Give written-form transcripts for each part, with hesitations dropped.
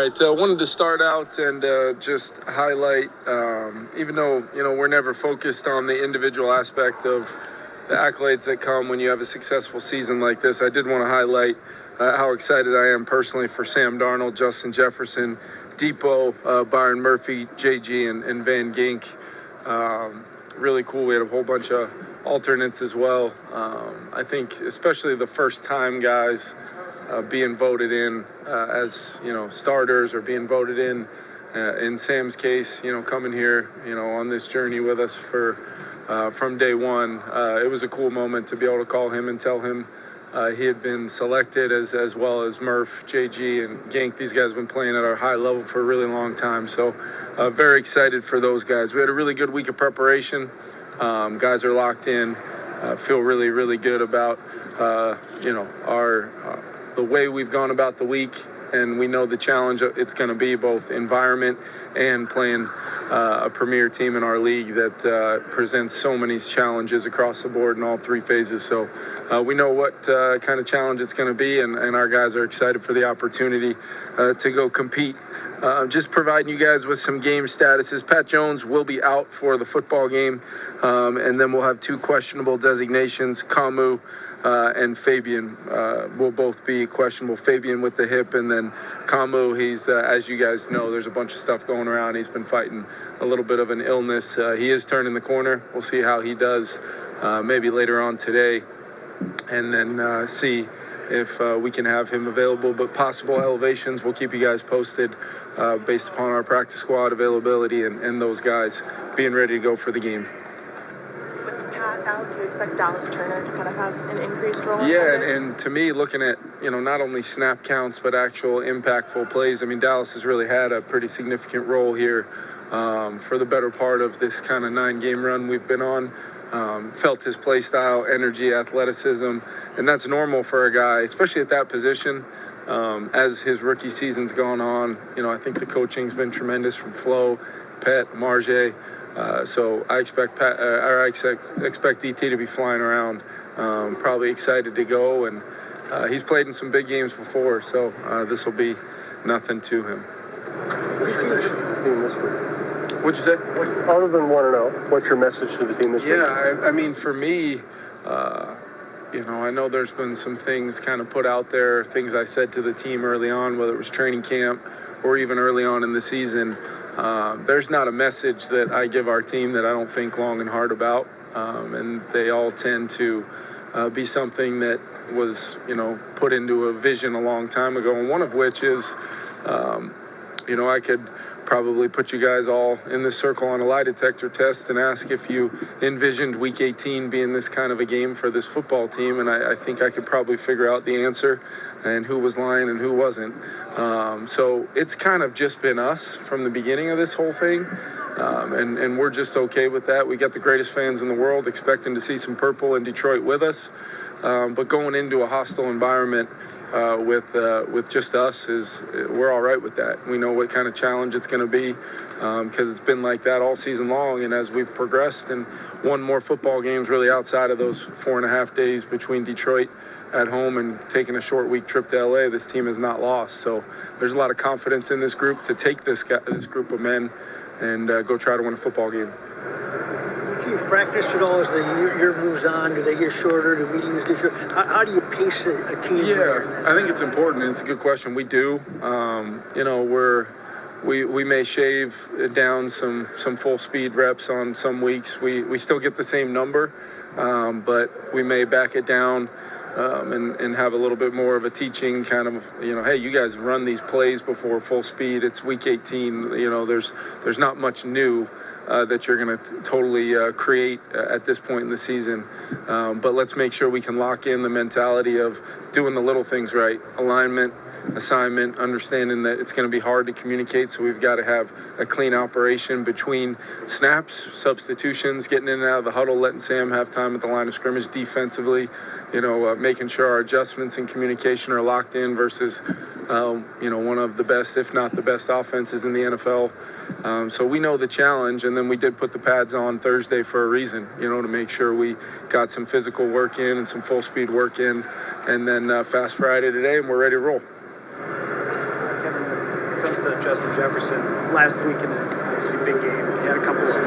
right, wanted to start out and just highlight, even though, we're never focused on the individual aspect of the accolades that come when you have a successful season like this, I did want to highlight how excited I am personally for Sam Darnold, Justin Jefferson, Depot, Byron Murphy, JG, and Van Gink. Really cool. We had a whole bunch of alternates as well. I think especially the first-time guys being voted in as starters, or being voted in Sam's case, coming here on this journey with us from day one. It was a cool moment to be able to call him and tell him he had been selected, as well as Murph, JG, and Gank. These guys have been playing at our high level for a really long time, so very excited for those guys. We had a really good week of preparation. Guys are locked in. Feel really, really good about the way we've gone about the week, and we know the challenge it's going to be, both environment and playing a premier team in our league that presents so many challenges across the board in all three phases. So we know what kind of challenge it's going to be, and our guys are excited for the opportunity to go compete. Just providing you guys with some game statuses. Pat Jones will be out for the football game, and then we'll have two questionable designations. Camus and Fabian will both be questionable. Fabian with the hip, and then Camus, he's, as you guys know, there's a bunch of stuff going around. He's been fighting a little bit of an illness. He is turning the corner. We'll see how he does maybe later on today, and then see if we can have him available. But possible elevations, we'll keep you guys posted based upon our practice squad availability and those guys being ready to go for the game. Out, do you expect Dallas Turner to kind of have an increased role? Yeah, and to me, looking at, not only snap counts, but actual impactful plays, I mean, Dallas has really had a pretty significant role here for the better part of this kind of 9-game run we've been on. Felt his play style, energy, athleticism, and that's normal for a guy, especially at that position. As his rookie season's gone on, I think the coaching's been tremendous from Flo, Pet, Marjay. So I expect expect DT to be flying around, probably excited to go, and he's played in some big games before, so this will be nothing to him. What's your message to the team this week? What'd you say? Other than 1-0, what's your message to the team this week? Yeah, I mean, for me, I know there's been some things kind of put out there, things I said to the team early on, whether it was training camp or even early on in the season. There's not a message that I give our team that I don't think long and hard about, and they all tend to be something that was, put into a vision a long time ago, and one of which is, I could probably put you guys all in this circle on a lie detector test and ask if you envisioned Week 18 being this kind of a game for this football team, and I think I could probably figure out the answer and who was lying and who wasn't. So it's kind of just been us from the beginning of this whole thing, and we're just okay with that. We got the greatest fans in the world, expecting to see some purple in Detroit with us, but going into a hostile environment with just us, we're all right with that. We know what kind of challenge it's going to be, because it's been like that all season long, and as we've progressed and won more football games really outside of those 4.5 days between Detroit at home and taking a short week trip to LA, this team has not lost. So there's a lot of confidence in this group to take this group of men and go try to win a football game. Do you practice at all as the year moves on? Do they get shorter? Do meetings get shorter? How do you pace a team? Yeah, I think it's important. It's a good question. We do. We may shave down some full speed reps on some weeks. We still get the same number, but we may back it down and have a little bit more of a teaching kind of, hey, you guys run these plays before full speed. It's Week 18. There's not much new that you're going to totally create at this point in the season. But let's make sure we can lock in the mentality of doing the little things right. Alignment, assignment, understanding that it's going to be hard to communicate, so we've got to have a clean operation between snaps, substitutions, getting in and out of the huddle, letting Sam have time at the line of scrimmage defensively, making sure our adjustments and communication are locked in versus, one of the best, if not the best offenses in the NFL. So we know the challenge, and then we did put the pads on Thursday for a reason, to make sure we got some physical work in and some full speed work in, and then Fast Friday today, and we're ready to roll. Kevin, when it comes to Justin Jefferson last week in a obviously big game. He had a couple of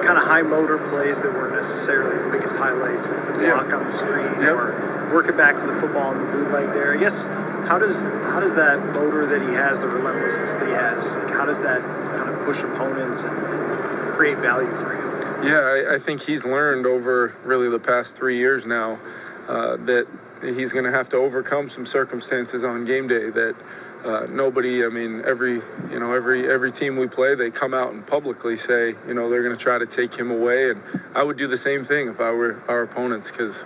kind of high motor plays that weren't necessarily the biggest highlights. Block on the screen or working back to the football in the bootleg there. I guess how does that motor that he has, the relentlessness that he has, like, how does that kind of push opponents and create value for him? Yeah, I think he's learned over really the past 3 years now that he's going to have to overcome some circumstances on game day that nobody, I mean, every team we play, they come out and publicly say, they're going to try to take him away. And I would do the same thing if I were our opponents, because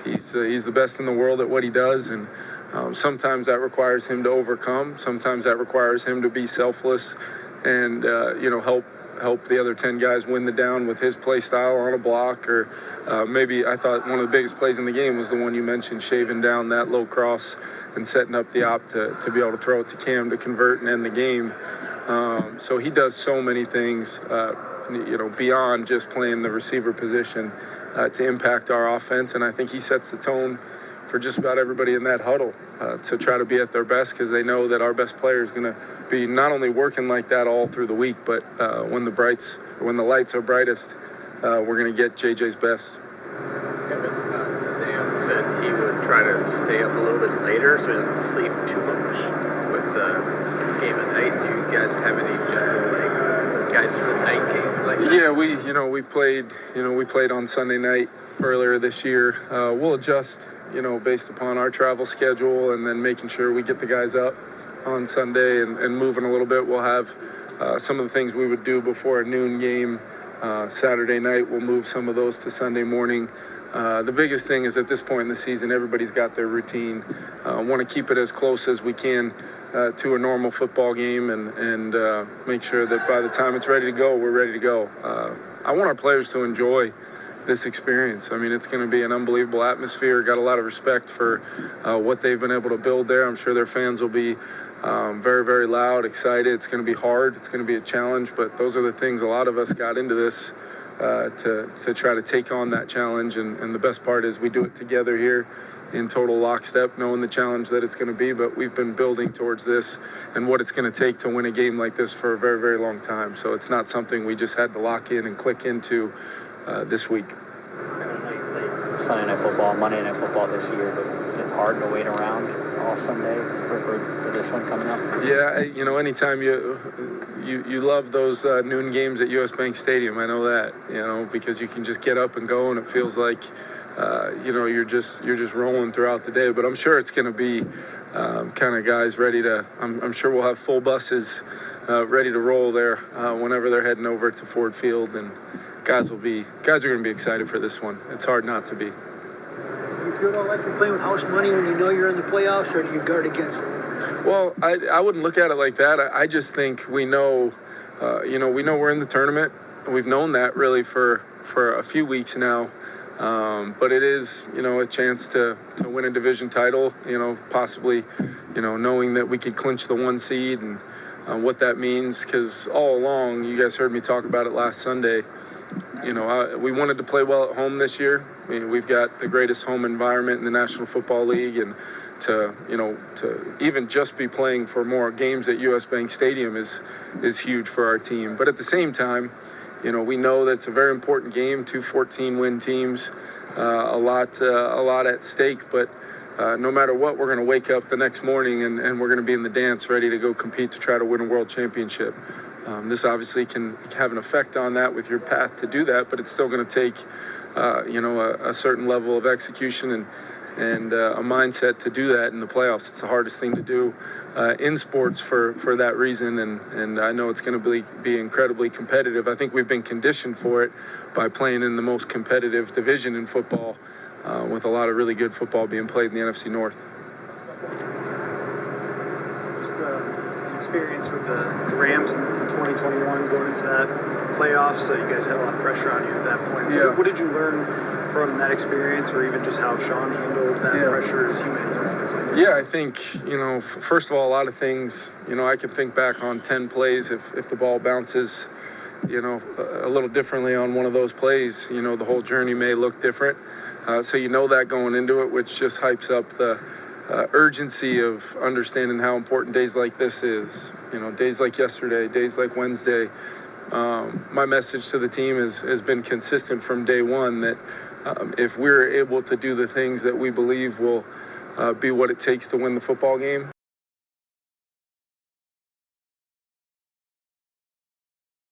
he's the best in the world at what he does. And sometimes that requires him to overcome. Sometimes that requires him to be selfless and, help the other 10 guys win the down with his play style on a block. Or maybe I thought one of the biggest plays in the game was the one you mentioned, shaving down that low cross and setting up the op to be able to throw it to Cam to convert and end the game. So he does so many things, beyond just playing the receiver position to impact our offense. And I think he sets the tone for just about everybody in that huddle to try to be at their best, because they know that our best player is going to be not only working like that all through the week, but when the lights are brightest, we're going to get JJ's best. Sam said he would try to stay up a little bit later so he doesn't sleep too much with the game at night. Do you guys have any general guides for night games like that? Yeah, we played on Sunday night earlier this year. We'll adjust, based upon our travel schedule, and then making sure we get the guys up on Sunday and moving a little bit. We'll have some of the things we would do before a noon game Saturday night. We'll move some of those to Sunday morning. The biggest thing is at this point in the season, everybody's got their routine. Want to keep it as close as we can to a normal football game and make sure that by the time it's ready to go, we're ready to go. I want our players to enjoy this experience. I mean, it's going to be an unbelievable atmosphere. Got a lot of respect for what they've been able to build there. I'm sure their fans will be very, very loud, excited. It's going to be hard. It's going to be a challenge, but those are the things a lot of us got into this to try to take on that challenge. And the best part is we do it together here in total lockstep, knowing the challenge that it's going to be. But we've been building towards this and what it's going to take to win a game like this for a very, very long time. So it's not something we just had to lock in and click into this week. Sunday Night Football, Monday Night Football this year, but is it hard to wait around all Sunday for this one coming up? Yeah, anytime you love those noon games at US Bank Stadium. I know that, because you can just get up and go, and it feels like you're just rolling throughout the day. But I'm sure it's going to be kind of guys ready to. I'm sure we'll have full buses ready to roll there whenever they're heading over to Ford Field, and guys are going to be excited for this one. It's hard not to be. Do you feel like you're playing with house money when you know you're in the playoffs, or do you guard against it? Well, I wouldn't look at it like that. I just think we know we're in the tournament. We've known that really for a few weeks now. But it is, a chance to win a division title, possibly, knowing that we could clinch the 1 seed and what that means. Because all along, you guys heard me talk about it last Sunday, we wanted to play well at home this year. I mean, we've got the greatest home environment in the National Football League, and to even just be playing for more games at US Bank Stadium is huge for our team. But at the same time, we know that it's a very important game, 2 14-win teams, a lot at stake. But no matter what, we're going to wake up the next morning and we're going to be in the dance, ready to go compete to try to win a world championship. This obviously can have an effect on that with your path to do that, but it's still going to take, a certain level of execution and a mindset to do that in the playoffs. It's the hardest thing to do in sports for that reason, and I know it's going to be incredibly competitive. I think we've been conditioned for it by playing in the most competitive division in football, with a lot of really good football being played in the NFC North. Experience with the Rams in 2021 going into that playoffs, so you guys had a lot of pressure on you at that point. Yeah. What did you learn from that experience, or even just how Sean handled that pressure as he went into moments like this? Yeah, I think, first of all, a lot of things, I can think back on 10 plays if the ball bounces, a little differently on one of those plays, the whole journey may look different. So that going into it, which just hypes up the urgency of understanding how important days like this is. You know, days like yesterday, days like Wednesday. My message to the team has been consistent from day one that if we're able to do the things that we believe will be what it takes to win the football game,